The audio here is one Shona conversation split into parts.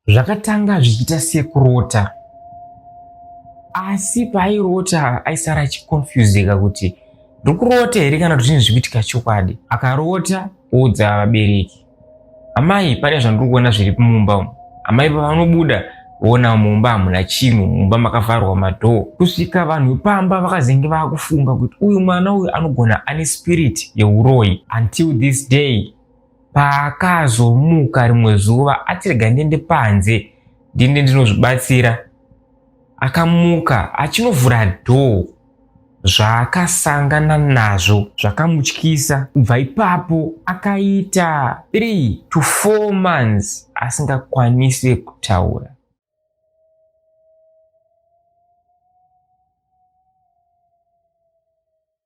Zvakatanga zvichiita sekurota, asi paairota aisara achikonfyuzika kuti ndikurota here kana kuti zvinhu zvikuitika chokwadi. Akarota oudza vabereki, amai, pane zvandiri kuona zviri mumba umu. Amai pavanobuda voona mumba hamuna chinhu, mumba makavharwa madhoo. Kusvika vanhu vepamba vakazenge vakufunga kuti uyu mwana uyu anogona ane spirit yeuroi. Until this day, paakazomuka rimwe zuva atirega ndiende panze ndinde ndinozvibatsira, akamuka achinovhura dhoo, zvaakasangana nazvo zvakamutyisa. Kubva ipapo akaita 3 to 4 months asingakwanisi kutaura.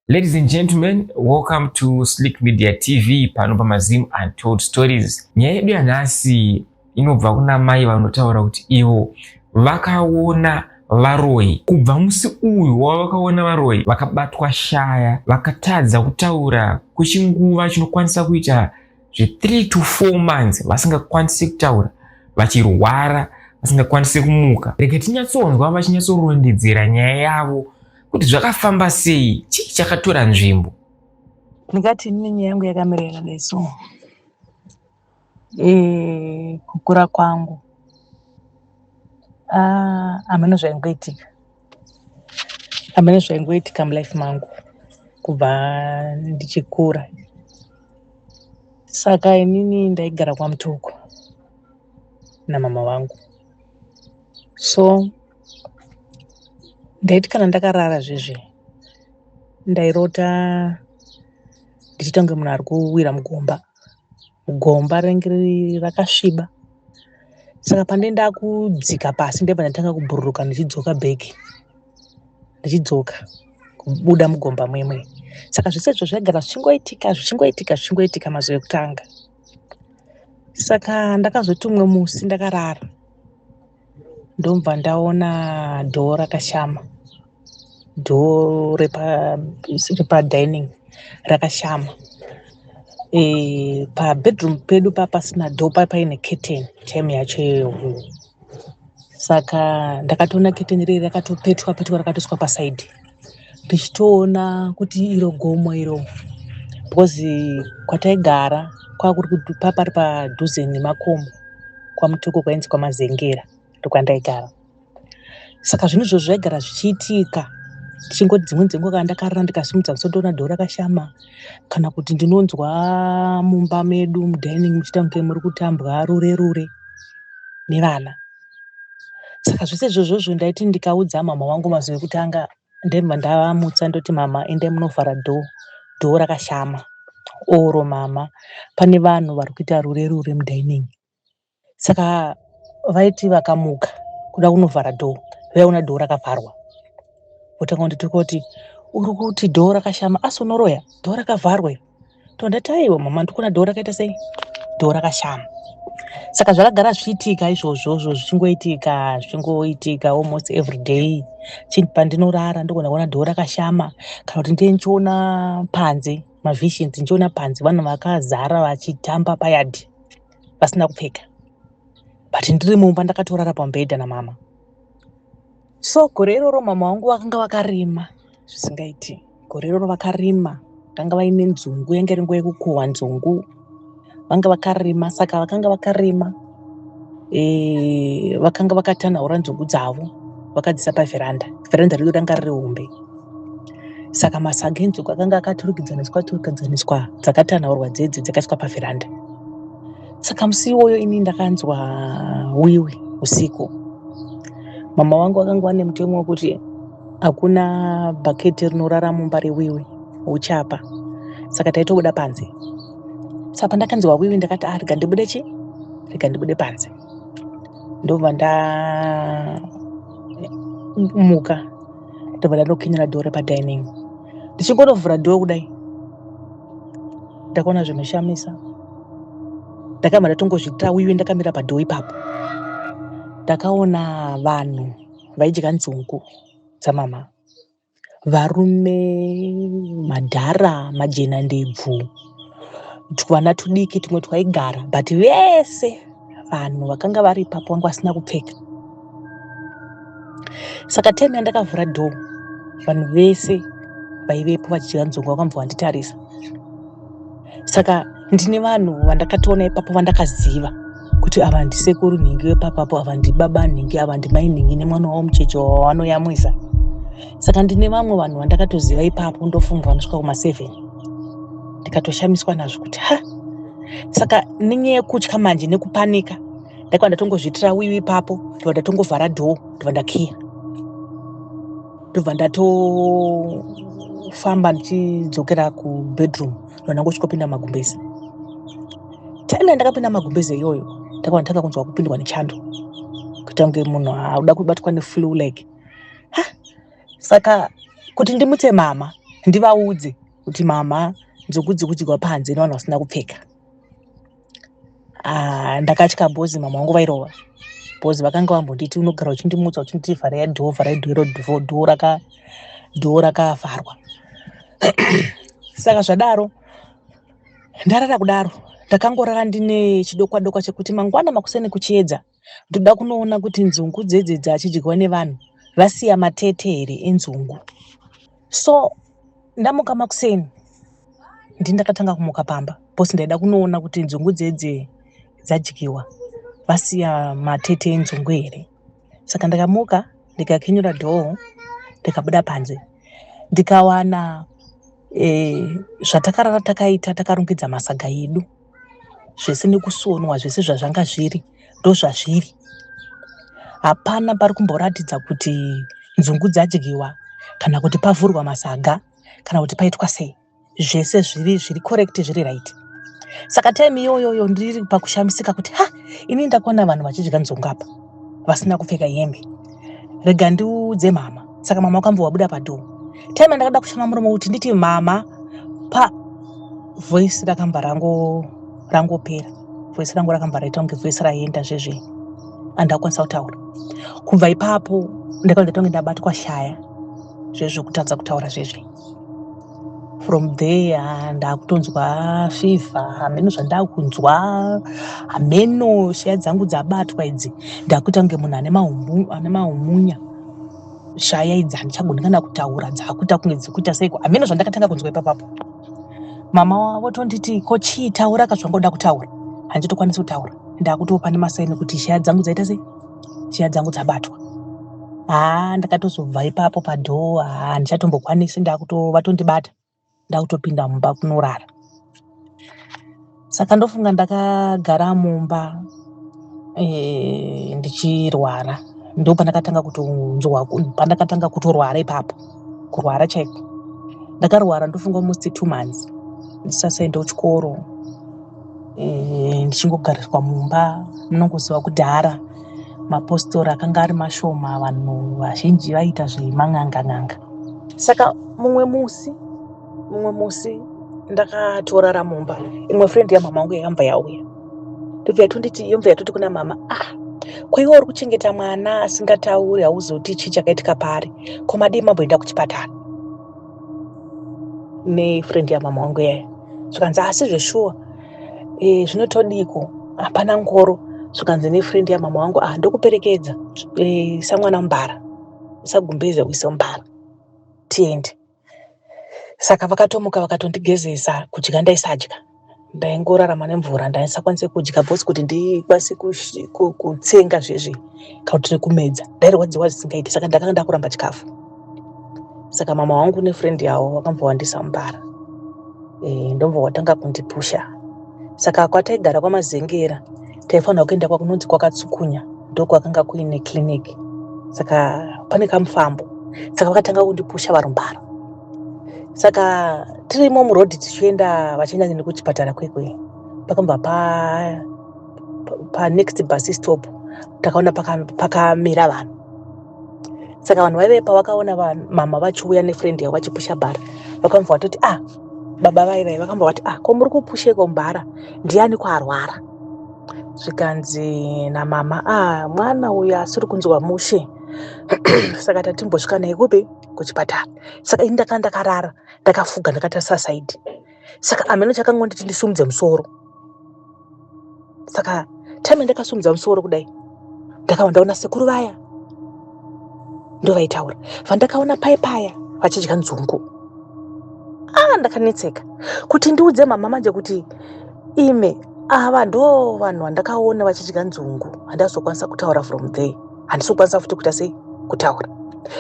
Ladies and gentlemen, welcome to Slick Media TV, pano pamazimu Untold Stories. Nyaya yedu yanhasi inobva kuna mai vanotaura kuti ivo vakaona varoi. Kubva musi uyu wavakaona varoi, vakabatwa shaya, vakatadza kutaura kwechinguva chinokwanisa kuita 3 to 4 months vasingakwanisi kutaura, vachirwara, vasingakwanisi kumuka. Rega tinyatsonzwa vachinyatsorondedzera nyaya yavo kuti zvakafamba sei, chii chakatora nzvimbo. Ndingati nyaya yangu yakamira yakadai so. Kukura kwangu hamene zvaingoitika mulife mangu kubva ndichikura. Saka inini ndaigara kwaMutoko namama vangu. So ndaiti kana ndakarara zvezve ndairota ndichiita kunge munhu ari kuwira mugomba rinenge rakasviba. Saka pandaenda kudzika pasi ndipo ndatanga kubhururuka ndichidzoka bheki, ndichidzoka kubuda mugomba mwemwe. Saka zvese izvo zvaigara zvichingoitika mazuva ekutanga. Saka ndakazoti umwe musi ndakarara ndomva ndaona dhoo rakashama, dhoo repadhining rakashama. Pabedroom pedu pasina dhoo, paine curtain time yacho iyoyo. Saka ndakatoona curtain riri rakatopetwa rakatoiswa pasaidhi, ndichitoona kuti iro gomo iro, because kwataigara pari padhuze nemakomo kwaMutoko kwainzi kwaMazengera ndokwandaigara. Saka zvinhu izvo zvaigara zvichiitika, tichingoti dzimweni dzenguva kana ndakarara ndikasimudza musoro ndoona dhoo rakashama, kana kuti ndinonzwa mumba medu mudhainingi muchiita kunge muri kutambwa rure nevana. Saka zvese izvozvo ndaiti ndikaudza mama vangu mazuva ekutanga, ndembva ndavamutsa ndoti mama endai munovhara dhoo rakashama, oro mama pane vanhu vari kuita rure mudhainingi. Saka vaiti vakamuka kuda kunovhara dhoo, vaiona dhoo rakavharwa, votanga kundituka kuti uri kuti dhoo rakashama asi unoroya, dhoo rakavharwa. Ndati aiwa mama, ndikuona dhoo rakaita sei, dhoo rakashama. Saka zvakagara zvichiitika izvozvo, zvichingoitika almost every day. Pandinorara ndogona kuona dhoo rakashama, kana kuti ndichiona panze, mavisions, ndichiona panze vanhu vakazara vachitamba payadhi vasina kupfeka, but ndiri mumba ndakatorara pamubhedha namama. So gore iroro mama vangu vakanga vakarima zvisingaiti. Gore iroro vakarima, vakanga vaine nzungu, yange iri nguva yekukohwa nzungu, vanga vakarima. Saka vakanga vakarima, vakanga vakatanhaura nzungu dzavo vakadzisa pavheranda. Vheranda rido ranga riri hombe. Saka masaga enzungu akanga akaturikidzaniswa dzakatanhaurwa dzedzi dzakaiswa pavheranda. Saka musi iwoyo ini ndakanzwa wiwi usiku. Mama wangu akanga ane mutemo wekuti hakuna bhaketi rinorara mumba rewiwi, uchapa. Saka taitobuda panze. Saka pandakanzwa wiwi ndakati rega ndibude chi? Rega ndibude panze. Ndobva ndamuka ndobva ndandokinyira dhoo repadhining. Ndichingonovhura dhoo kudai, ndakaona zvinoshamisa. Ndakabva ndatongozviita wiwi ndakamira padhoo ipapo. Ndakaona vanhu vaidya nzungu dzamama, varume, madhara, majena ndebvu, twana tudiki tumwe twaigara, but vese vanhu vakanga vari ipapo vanga vasina kupfeka. Saka teme yandakavhura dhoo, vanhu vese vaivepo vachidya nzungu vakambva vanditarisa. Saka ndine vanhu vandakatoona ipapo vandakaziva kuti ava ndisekuru nhingi wepapapo, ava ndibaba nhingi, ava ndimai nhingi nemwana wavo mucheche wavanoyamwisa. Saka ndine vamwe vanhu vandakatoziva ipapo, ndofunga vanosvika kuma7. Ndikatoshamiswa nazvo kuti saka nenyaya yekutya manje nekupanika, ndakava ndatongozviitira wiwi ipapo, ndobva ndatongovhara dhoo, ndobva ndakhiya, ndobva ndatofamba ndichidzokera kubedroom, ndobva ndangosvikopinda magumbezi. Tena ndakapinda magumbezi iyoyo, ndakava ndatanga kunzwa kupindwa nechando, kuita kunge munhu auda kubatwa neflu like. Saka kuti ndimutse mama ndivaudze kuti mama, nzungu dziri kudyirwa panze nevanhu vasina kupfeka. Ndakatya bhozi mama vangu vairova. Bhozi vakanga vambonditi unogara uchindimutsa uchinditi vharai dhoo, vharai dhoo, dhoo rakavharwa. Saka zvadaro ndarara kudaro, ndakangorara ndine chidokwa chekuti mangwana makuseni kuchiedza ndoda kunoona kuti nzungu dzedze dzachidyiwa nevanhu vasiya matete here enzungu. So ndamuka makuseni ndakatanga kumuka pamba, bosi ndaida kunoona kuti nzungu dzedze dzadyiwa vasiya matete enzungu here. Saka ndakamuka ndikakenyura dhoo, ndikabuda panze, ndikawana zvatakarara takaita takarongedza masaga edu, zvese nekusonwa, zvese zvazvanga zviri ndozvazviri. Hapana pari kumboratidza kuti nzungu dzadyiwa kana kuti pavhurwa masaga kana kuti paitwa sei. Zvese zviri correct, zviri right. Saka time iyoyo ndiri pakushamisika kuti ini ndakuona vanhu vachidya nzungu apa vasina kupfeka hembe, rega ndiudze mama. Saka mama wakambva wabuda padhoo. Time ndakada kushama muromo kuti nditi mama, voice rakamba rangopera. Voice rangu rakamba raita kunge voice raenda zvezve, handakwanisa kutaura. Kubva ipapo ndakanga ndatonge ndabatwa shaya zvezvo kutadza kutaura zvezve. From there ndakutonzwa fever, hameno zvandakunzwa, hameno shaya dzangu dzabatwa idzi, ndakuita kunge munhu ane mahumunya. Shaya idzi handichagoni kana kutaura, dzakuita kunge dzikuita seiko, hameno zvandakatanga kunzwa ipapapo. Mama votonditi ko chii, taura kazvangoda kutaura. Handichitokwanisi kutaura, ndakutopa nemasaini kuti shaya dzangu dzaita sei, shaya dzangu dzabatwa. Ndakatozobva ipapo padhoo, handichatombokwanisi, vatondibata, ndakutopinda mumba kunorara. Saka ndofunga ndakagara mumba ndichirwara, ndo pandakatanga kutonzwa, pandakatanga kutorwara ipapo, kurwara chaiko. Ndakarwara ndofunga almost 2 months ndisasaenda kuchikoro, ndichingogarirwa mumba, munongoziva kudhara mapositori akanga ari mashoma, vanhu vazhinji vaita zvemang'anga. Saka mumwe musi ndakatorara mumba, imwe friend yamama wangu yakambva yauya, ndobva yatonditi kuna mama, kwaiwa uri kuchengeta mwana asingatauri, hauzoti chii chakaitika pari, ko madii mamboenda kuchipatara nefriend yamama wangu yaya. Zvikanzi asi zveshuwa, zvinotodiko, hapana ngoro. Zvikanzi nefriend yamama wangu, ndokuperekedza, samwana mumbara, usagumbeze uise mumbara, tiende. Saka vakatomuka vakatondigezesa, kudya ndaisadya, ndaingorarama nemvura, ndaisakwanise kudya bhosi kuti ndikwanise kutsenga zvezve kana kuti kumedza, ndairwadziwa zvisingaiti. Saka ndakanga ndakuramba chikafu. Saka mama wangu nefriend yavo vakambva vandisa mumbara, ndombva watanga kundipusha. Saka kwataigara kwamazengera, taifanira kuenda kwakunonzi kwakatsukunya, ndokwakanga kuine kiriniki. Saka pane kamufambo, saka vakatanga kundipusha varumbara. Saka tirimo murodhi tichienda, vachienda neni kuchipatara kwekwe, pakambva pa next bus stop takaona pakamira vanhu. Saka vanhu vaivepa vakaona mama vachiuya nefriend yavo vachipusha bhara, vakambva vatoti baba vaivai vakambva vati ko muri kupusheko mbara, ndiani kwarwara. Zvikanzi namama, mwana uyu asiri kunzwa mushe. Saka tatimbosvika naye kupi, kuchipatara. Saka ini ndakarara, ndakafuga, ndakatarisa saidi. Saka ameno chakangonditi ndisumudze musoro. Saka Time ndakasimudza musoro kudai, ndakaona ndaona sekuru vaya ndovaitaura, vandakaona paya vachidya nzungu. Ndakanetseka kuti ndiudze mama manje kuti ime ava ndo vanhu vandakaona vachidya nzungu. Handazokwanisa kutaura from there, handisokwanisa futi kuita sei kutaura.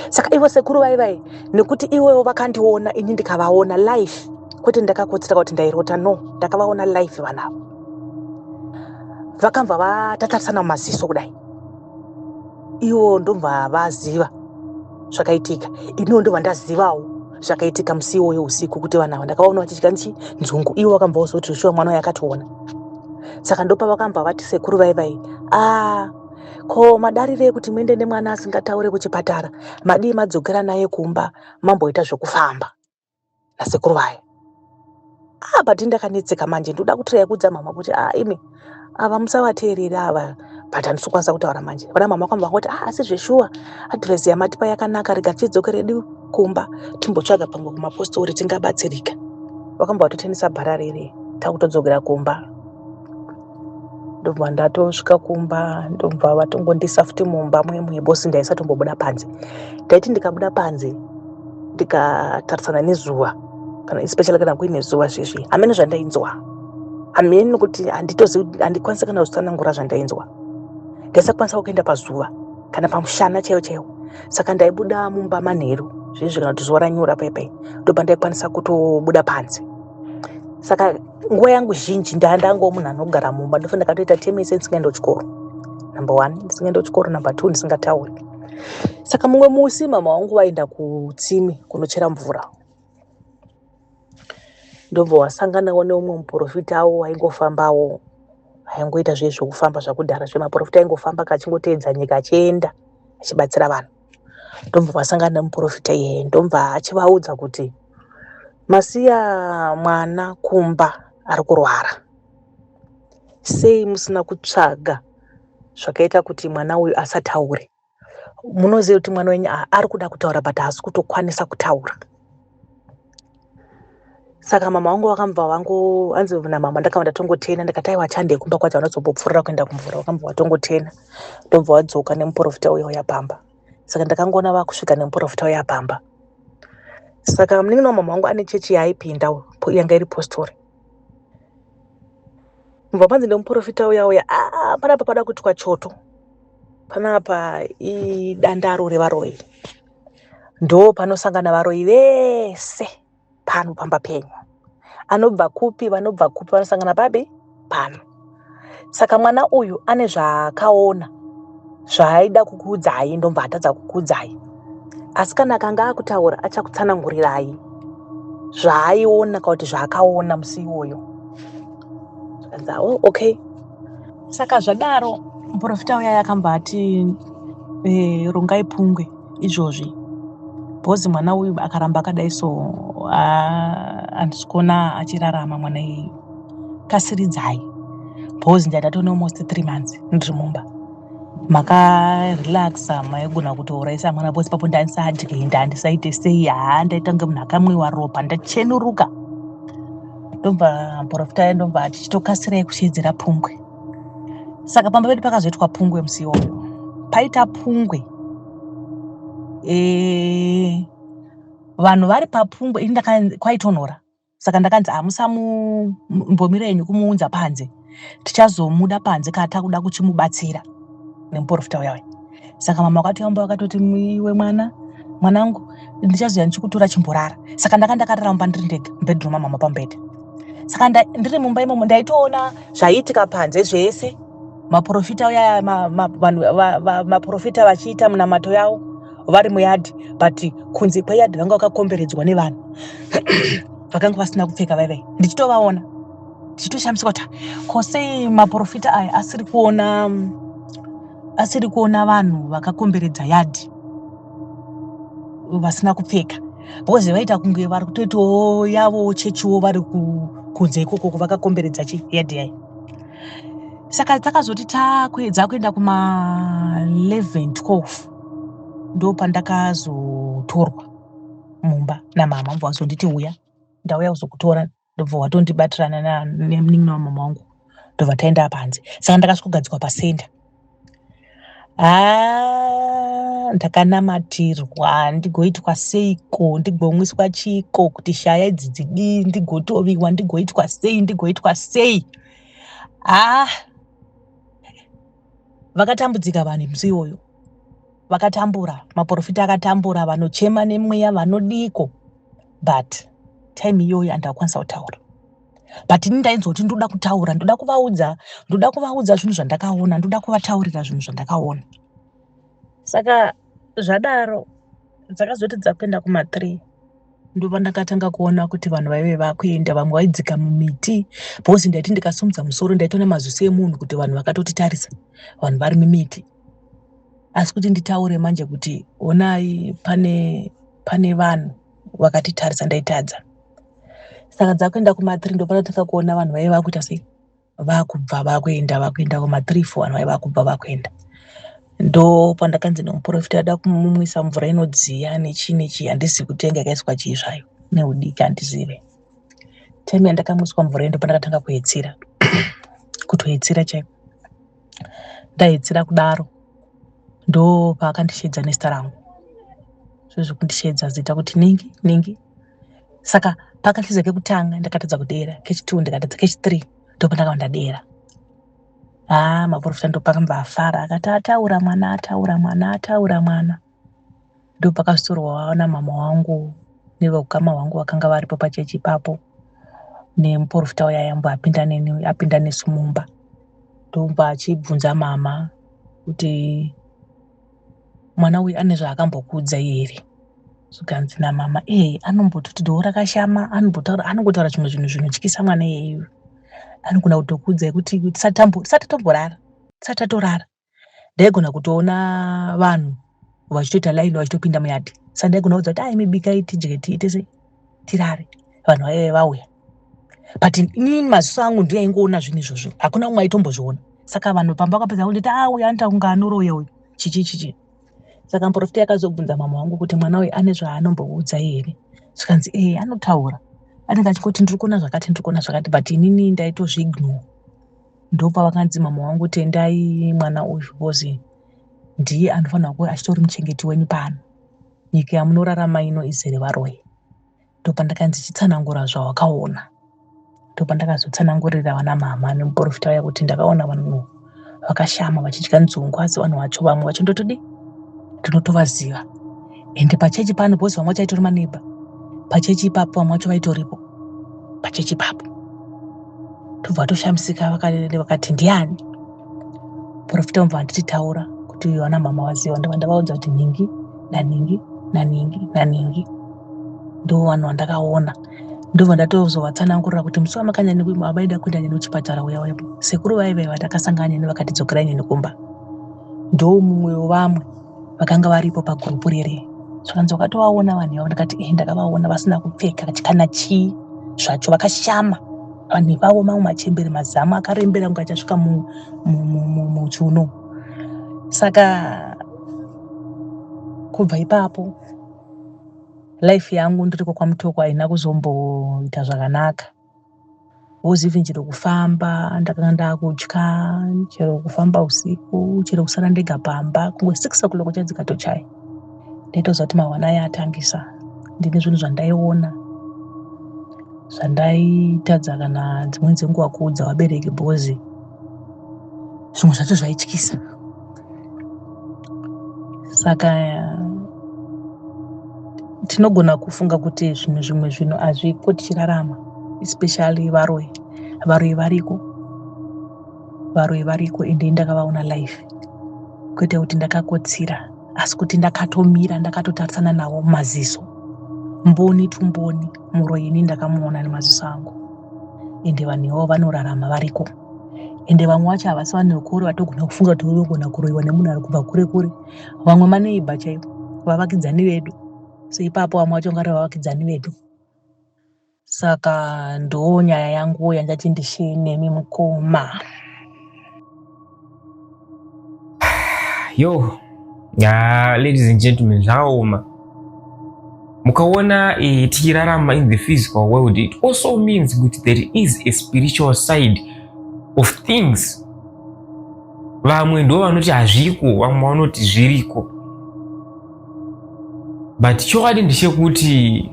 Saka ivo sekuru vai nekuti iwewo vakandiona ini ndikavaona live, kwete ndakakotsera kuti ndairota, no, ndakavaona live vanavo. Vakambva vatatarisana mumaziso kudai, ivo ndobva vaziva zvakaitika, iniwo ndobva ndazivawo zvakaitika musi iwoyo usiku, kuti vanhu ava ndakaona vachidya nzungu. Ivo vakambva vazoti shuwa mwana uyu akationa. Saka ndopa vakambva vati sekuru vai ko madarire ekuti muende nemwana asingataure kuchipatara, madii madzokera naye kumba mamboita zvokufamba nasekuru vaya. Bati ndakanetseka manje, ndoda kutiraya kudza mama kuti imi ava musavateerera ava, but handisokwanisa kutaura manje. Vana mama vakambva vangoti asi zveshuwa advhaisi yamatipa yakanaka, rega tidzokere kumba timbotsvaga pamwe kumapostori tingabatsirika. Vakambva vatotendesa bhara rere, takutodzokera kumba. Ndobva ndatosvika kumba, ndobva vatongondisa futi mumba mwemwe, bosi ndaisatombobbuda panze. Ndaiti ndikabuda panze ndikatarisana nezuva, kana especially kana kuine zuva zvezvi, hamene zvandainzwa, hamene kuti handikwanisa kana kuzitsanangura zvandainzwa. Ndaisakwanisa kuenda pazuva kana pamushana chaiwo. Saka ndaibuda mumba manheru zvezvi kana kuti zuva ranyura paipai, ndobva ndaikwanisa kutobuda panze. Saka nguva yangu zhinji ndangowo munhu anogara mumba, ndofa ndakatoita teme yese ndisingaenda kuchikoro. Number 1 ndisingaenda kuchikoro, number 2 ndisingatauri. Saka mumwe musi mama wangu vaenda kutsime kunochera mvura, ndobva wasanganawo neumwe muprofita awo waingofambawo, aingoita zvokufamba zvakudhara zvemaprofita, aingofamba kachingoteedza nyika achienda achibatsira vanhu. Ndobva wasangana nemuprofita iyeye, ndobva achivaudza kuti masiya mwana kumba ari kurwara, sei musina kutsvaga zvakaita kuti mwana uyu asataure? Munoziva kuti mwana wenyu ari kuda kutaura but haasi kutokwanisa kutaura. Saka mama wangu vakambva hanzi namama ndakava ndatongotena, ndakati aiwa chandei kumba kwacho vanozombopfuurira kuenda kumvura. Vakambva vatongotena, ndobva vadzoka nemuprofita uyo yapamba. Saka ndakangoona vakusvika nemuprofita uyo yapamba. Saka munin'ina wamama wangu ane chechi yaaipinda, yanga iri postori. Mubva panze nemuprofita uya panapa pada kuitwa choto, panapa idandaro revaroyi, ndo panosangana varoyi vese pano pamba penyu. Anobva kupi vanobva kupi vanosangana pano. Saka mwana uyu ane zvaakaona zvaaida kukuudzai, ndombva atadza kukuudzai. Asi kana akanga akutaura achakutsanangurirai zvaaiona kana kuti zvaakaona musi iwoyo. Zvakanzi okay. Saka zvadaro muprofita uya akambva ati rongai pungwe izvozvi, bhozi mwana uyu akaramba akadai so handisi kuona achirarama mwana iyeye. Kasiridzai, bhozi ndatoona almost 3 months ndiri mumba. Makarelaxa, maigona kutouraisa mwana bhozi papo ndandisadyi, ndandisaite sei, ndaita kunge munhu akamwiwa ropa, ndachenuruka. Ndobva muprofita ndombva atichitokasirai kuchiedzera pungwe. Saka pamba pedu pakazoitwa pungwe musi iwoyo. Paita pungwe, vanhu vari papungwe, ini kwaitonhora. Saka ndakanzi musambomirei nekumuunza panze, tichazomuda panze kana takuda kuchimubatsira nemuprofita uya. Saka mama vakatoti iwe mwanangu ndichazoya ndichikutora chimborara. Saka ndakaramba ndiri ndega mubhedroom mamama pambedha. Saka ndiri mumba imomo ndaitoona zvaiitika panze zvese, maprofita uya maprofita vachiita munamato yavo vari muyadhi, but kunze kweyadhi vanga vakakomberedzwa nevanhu vakanga vasina kupfeka vaivai. Ndichitovaona ndichitoshamisika kuti kosei maprofita aya asiri kuona vanhu vakakomberedza yadhi vasina kupfeka, bhozi vaita kunge vari kutoitawo yavo chechiwo vari kunze ikoko vakakomberedza yadhi yayo. Saka takazoti takwedza kuenda kuma 11-12 ndo pandakazotorwa mumba namama. Mubva wazonditi uya, ndauya kuzokutora. Ndobva watondibatirana nemunin'ina wamama wangu, ndobva taenda panze. Saka ndakasvogadzikwa pasenda. Ndakanamatirwa ndigoitwa seiko, ndigomwiswa chiko kuti shaya idzi dzidii, ndigotoviwa, ndigoitwa sei. Vakatambudzika vanhu musi iyoyo, vakatambura, maprofita akatambura, vanochema nemweya, vanodiko, but time iyoyo handakwanisa kutaura. But ini ndainzoti ndoda kutaura, ndoda kuvaudza zvinhu zvandakaona, ndoda kuvataurira zvinhu zvandakaona. Saka zvadaro dzakazoti dzakuenda kuma3 ndobva ndakatanga kuona kuti vanhu vaive vakuenda, vamwe vaidzika mumiti, bhozi ndaiti ndikasumudza musoro ndaitoona maziso emunhu kuti vanhu vakatotitarisa, vanhu vari mumiti. Asi kuti nditaure manje kuti onai pane vanhu vakatitarisa, ndaitadza. Saka dzakuenda kuma3 ndobva ndatanga kuona vanhu vaive vakuita sei, vakubva vakuenda kuma3 4 vanhu vaive vakubva vakuenda. Ndo pandakanzi nomuprofita ada kumumwisa mvura inodziya nechi handisi kuti yanga yakaiswa chii zvayo neudiki handizive. Time yandakamwiswa mvura ndo pandakatanga kuhetsira kutohetsira chaiko. Ndahetsira kudaro ndo paakandishedza nezita rangu, zvezvekundishedza zita kuti ningi. Saka pakahliza kekutanga ndakatadza kudera, kechi2 ndikatadza, kechi3 ndo pandakaenda dera. Maprofita ndo pakambafara akati ataura mwana. Ndo pakastorwa namama wangu nevakama wangu vakanga varipo pachechi ipapo, nemuprofita uya yambo apinda nesu mumba. Ndomba achibvunza mama kuti mwana uyu ane zvaakambokuudza here. Zvikanzi namama anombototi doo rakashama, anongotaura zvimwe zvinhu zvinotyisa mwana iyeyu. Anogona kutokuudzai kuti tisati tatorara. Ndaigona kutoona vanhu vachitoita laini vachitopinda muyadhi. Saka ndaigona kuudza kuti mibikai tidye tiite tirare. Vanhu vaive vauya. But inini maziso angu ndiye aingoona zvinhu izvozvo. Hakuna umwe aitombozviona. Saka vanhu pamba vakapedza kuti uyu anoita kunge anoroya uyu. Chichi. Saka muprofita akazobvunza mama wangu kuti mwana uyu ane zvaanomboudza here. Zvikanzi anotaura. Anenge achingoti ndirikuona zvakati, but inini ndaitozviignore. Ndo pavakanzi mama wangu tendai mwana uyu bozi ndiye anofanira kuva achitori muchengeti wenyu pano. Nyika yamunorarama ino izere varoyi. Ndo pandakanzi chitsanangura zvawakaona. Ndo pandakazotsanangurira vana mama nemuprofita uya kuti ndakaona vanhu vakashama vachidya nzungu, asi vanhu vacho vamwe vacho ndinotovaziva. Ende pachechi pano bozi vamwe vacho vaitori maneba. Pachechi ipapo vamwe vacho vaitoripo. Pachechi ipapo. Tobva toshamisika vakati ndiani? Profita mubva andititaura kuti vana mama vaziva. Ndobva ndavaudza kuti ningi naningi. Ndo vanhu vandakaona. Ndobva ndatozovatsanangurira kuti musi wamakanya vaida kuenda neni kuchipatara uya sekuru vaive vatakasangana neni vakatidzokerai neni kumba. Ndo mumwe wevamwe vakanga varipo pagurupu rere. Zvakanzi wakatovaona vanhu ivavo, ndakati ndakavaona vasina kupfeka kana chii zvacho, vakashama. Vanhu ivavo mamwe machembere mazamu akarembera kunge achasvika muchiuno. Saka kubva ipapo life yangu ndiriko kwaMutoko haina kuzomboita zvakanaka. Wozive chero kufamba ndakanga ndakutya, chero kufamba usiku, chero kusara ndega pamba, kungwe 6 o'clock chadzikatochaya. Ndaitoziva kuti mangwana aya atangisa. Ndine zvinhu zvandaiona, zvandaitadza kana dzimweni dzenguva kuudza vabereki bhozi. Zvimwe zvacho zvaityisa. Saka tinogona kufunga kuti zvimwe zvinhu hazviko tichirarama, especially varoyi variko ende ndakavaona life. Kwete kuti ndakakotsira, asi kuti ndakatomira ndakatotarisana navo maziso, mboni tumboni. Muroyi ini ndakamuona nemaziso angu. Ende vanhu ivavo vanorarama variko. Ende vamwe vacho havasi vanhu vekure vatogona kufunga kuti unogona kuroyiwa nemunhu ari kubva kure. Vamwe maneiba chaivo, vavakidzani vedu. So ipapo vamwe vacho ngari vavakidzani vedu. Saka ndo nyaya yangu yandati ndishe nemi mukoma. Ladies and gentlemen, zvaoma. Mukaona tichirarama in the physical world, it also means that there is a spiritual side of things. Vamwe ndo vanoti hazviko, vamwe vanoti zviriko. But chokwadi ndechekuti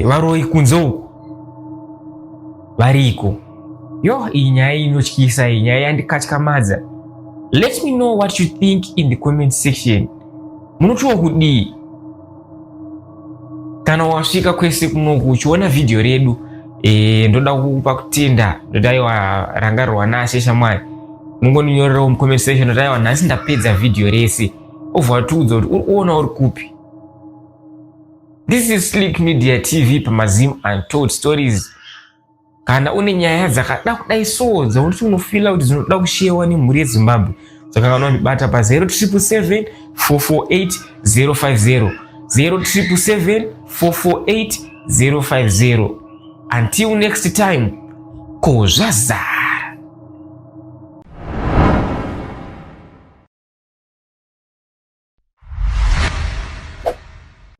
varoi kunze uku variko. Iyi nyaya inotyisa, iyi nyaya yandikatyamadza. Let me know what you think in the comment section. Munotiwo kudii? Kana wasvika kwese kunoku uchiona video redu, ndoda kukupa kutenda, ndodaiwa rangarirwa naShe shamwari. Mungoninyorerawo mu comment section ndodaiwa nhasi ndapedza video rese. Ovatiudza kuti uriona uri kupi. This is Slick Media TV paMazimu Untold Stories. Kana une nyaya dzakada kudai so dzaunoti unofila kuti dzinoda kushewa nemhuri yeZimbabwe, saka unondibata pa 0777 448 050 0777 448 050. Until next time, kozvaza.